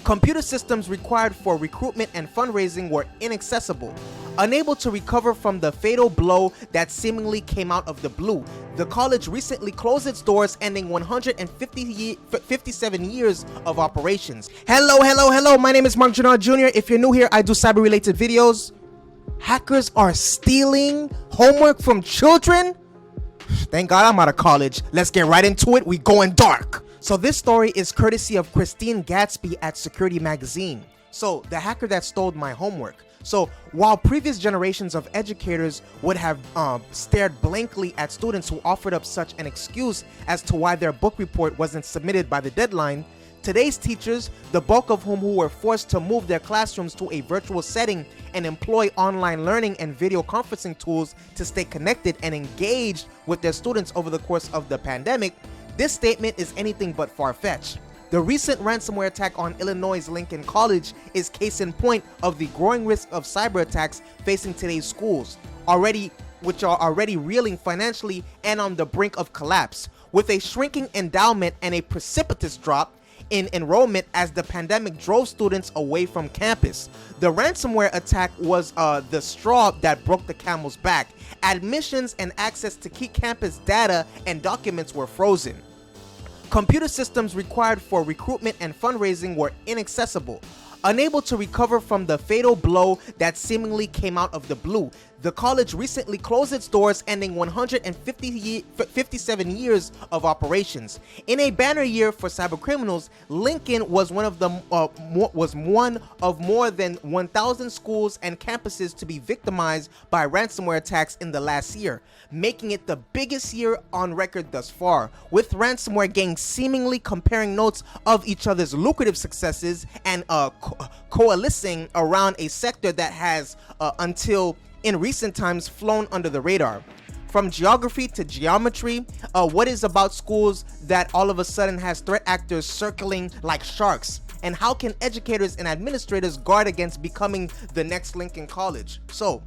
Computer systems required for recruitment and fundraising were inaccessible. Unable to recover from the fatal blow that seemingly came out of the blue, the college recently closed its doors, ending 157 years of operations. Hello, my name is Marc Drouinaud Jr. If you're new here, I do cyber-related videos. Hackers are stealing homework from children? Thank God I'm out of college. Let's get right into it. We going dark. So this story is courtesy of Christine Gatsby at Security Magazine. So the hacker that stole my homework. So while previous generations of educators would have stared blankly at students who offered up such an excuse as to why their book report wasn't submitted by the deadline, today's teachers, the bulk of whom were forced to move their classrooms to a virtual setting and employ online learning and video conferencing tools to stay connected and engaged with their students over the course of the pandemic, this statement is anything but far-fetched. The recent ransomware attack on Illinois' Lincoln College is case in point of the growing risk of cyber attacks facing today's schools, which are already reeling financially and on the brink of collapse, with a shrinking endowment and a precipitous drop in enrollment as the pandemic drove students away from campus. The ransomware attack was the straw that broke the camel's back. Admissions and access to key campus data and documents were frozen. Computer systems required for recruitment and fundraising were inaccessible. Unable to recover from the fatal blow that seemingly came out of the blue, the college recently closed its doors, ending 157 years of operations. In a banner year for cybercriminals, Lincoln was one of more than 1,000 schools and campuses to be victimized by ransomware attacks in the last year, making it the biggest year on record thus far, with ransomware gangs seemingly comparing notes of each other's lucrative successes and coalescing around a sector that has, until in recent times, flown under the radar. From geography to geometry, what is about schools that all of a sudden has threat actors circling like sharks? And how can educators and administrators guard against becoming the next Lincoln College? So,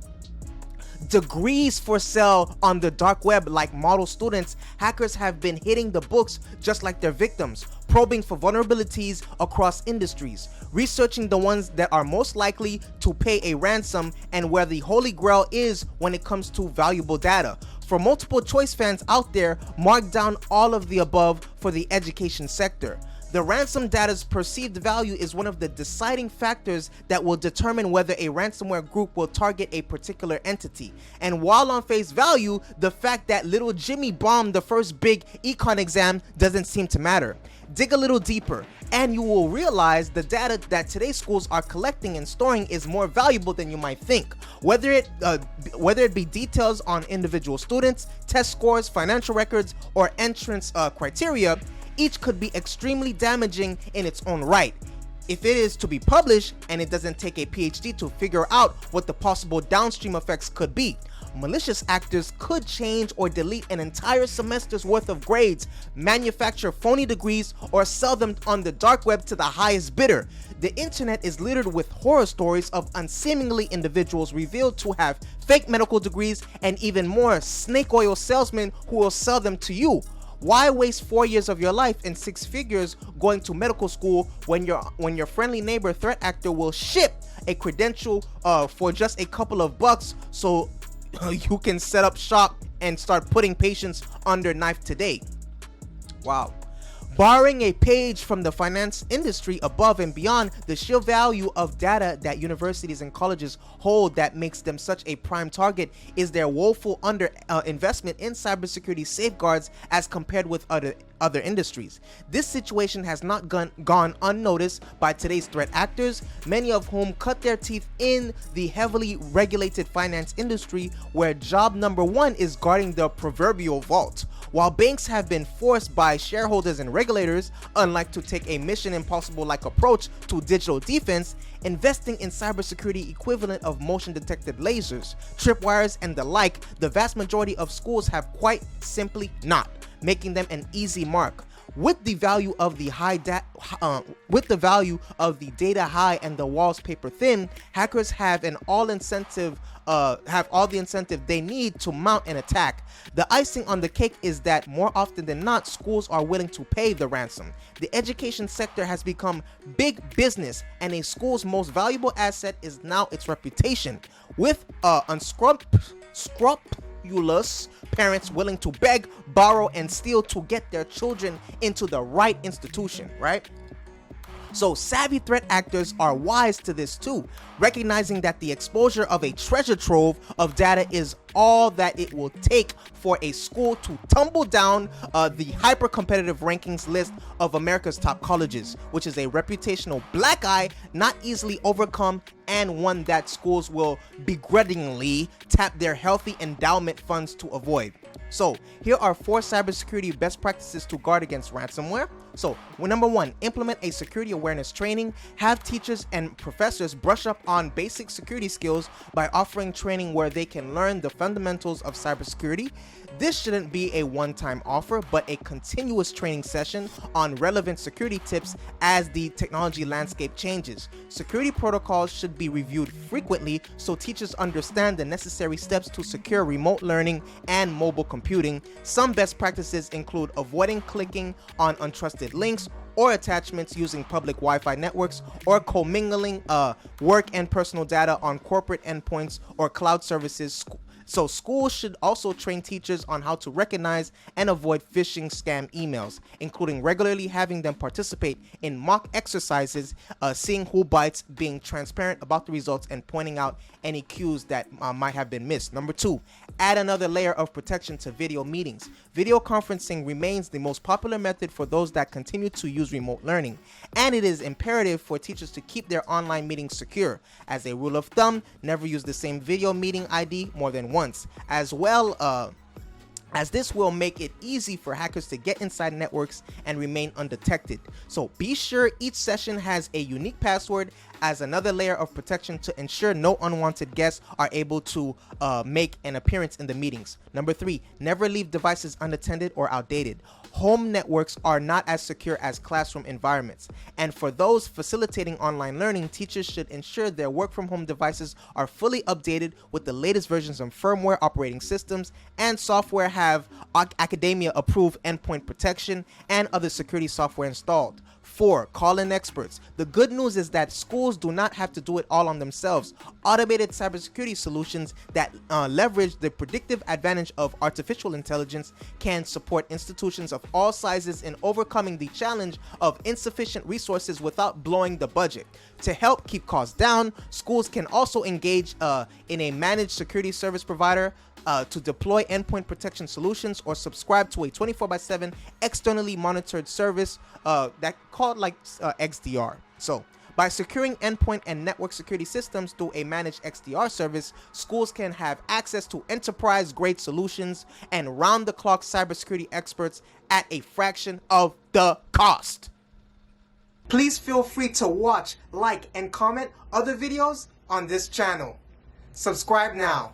degrees for sale on the dark web. Like model students, hackers have been hitting the books just like their victims, probing for vulnerabilities across industries, researching the ones that are most likely to pay a ransom and where the holy grail is when it comes to valuable data. For multiple choice fans out there, mark down all of the above for the education sector. The ransom data's perceived value is one of the deciding factors that will determine whether a ransomware group will target a particular entity. And while on face value, the fact that little Jimmy bombed the first big econ exam doesn't seem to matter. Dig a little deeper, and you will realize the data that today's schools are collecting and storing is more valuable than you might think. Whether it be details on individual students, test scores, financial records, or entrance criteria, each could be extremely damaging in its own right. If it is to be published, and it doesn't take a PhD to figure out what the possible downstream effects could be. Malicious actors could change or delete an entire semester's worth of grades, manufacture phony degrees, or sell them on the dark web to the highest bidder. The internet is littered with horror stories of unseemingly individuals revealed to have fake medical degrees, and even more, snake oil salesmen who will sell them to you. Why waste 4 years of your life and 6 figures going to medical school when your friendly neighbor threat actor will ship a credential for just a couple of bucks so you can set up shop and start putting patients under knife today? Wow. Borrowing a page from the finance industry, above and beyond the sheer value of data that universities and colleges hold that makes them such a prime target is their woeful investment in cybersecurity safeguards as compared with other industries. This situation has not gone unnoticed by today's threat actors, many of whom cut their teeth in the heavily regulated finance industry, where job number one is guarding the proverbial vault. While banks have been forced by shareholders and regulators, unlike to take a Mission Impossible-like approach to digital defense, investing in cybersecurity equivalent of motion-detected lasers, tripwires, and the like, the vast majority of schools have quite simply not, making them an easy mark. With the value of the data high and the wallpaper thin, hackers have all the incentive they need to mount an attack. The icing on the cake is that more often than not, schools are willing to pay the ransom. The education sector has become big business, and a school's most valuable asset is now its reputation. With unscrupulous parents willing to beg, borrow, and steal to get their children into the right institution, right? So savvy threat actors are wise to this too, recognizing that the exposure of a treasure trove of data is all that it will take for a school to tumble down the hyper-competitive rankings list of America's top colleges, which is a reputational black eye not easily overcome, and one that schools will begrudgingly tap their healthy endowment funds to avoid. So here are 4 cybersecurity best practices to guard against ransomware. So, number 1, implement a security awareness training. Have teachers and professors brush up on basic security skills by offering training where they can learn the fundamentals of cybersecurity. This shouldn't be a one-time offer, but a continuous training session on relevant security tips as the technology landscape changes. Security protocols should be reviewed frequently so teachers understand the necessary steps to secure remote learning and mobile computing. Some best practices include avoiding clicking on untrusted links or attachments using public Wi-Fi networks, or commingling work and personal data on corporate endpoints or cloud services. So schools should also train teachers on how to recognize and avoid phishing scam emails, including regularly having them participate in mock exercises, seeing who bites, being transparent about the results, and pointing out any cues that might have been missed. Number 2, add another layer of protection to video meetings. Video conferencing remains the most popular method for those that continue to use remote learning, and it is imperative for teachers to keep their online meetings secure. As a rule of thumb, never use the same video meeting ID more than once, as this will make it easy for hackers to get inside networks and remain undetected. So be sure each session has a unique password as another layer of protection to ensure no unwanted guests are able to make an appearance in the meetings. Number 3, never leave devices unattended or outdated. Home networks are not as secure as classroom environments, and for those facilitating online learning, teachers should ensure their work-from-home devices are fully updated with the latest versions of firmware, operating systems, and software, have academia-approved endpoint protection, and other security software installed. 4, call in experts. The good news is that schools do not have to do it all on themselves. Automated cybersecurity solutions that leverage the predictive advantage of artificial intelligence can support institutions of all sizes in overcoming the challenge of insufficient resources without blowing the budget. To help keep costs down, schools can also engage in a managed security service provider to deploy endpoint protection solutions, or subscribe to a 24/7 externally monitored service that called XDR. So by securing endpoint and network security systems through a managed XDR service, schools can have access to enterprise-grade solutions and round-the-clock cybersecurity experts at a fraction of the cost. Please feel free to watch, like, and comment other videos on this channel. Subscribe now.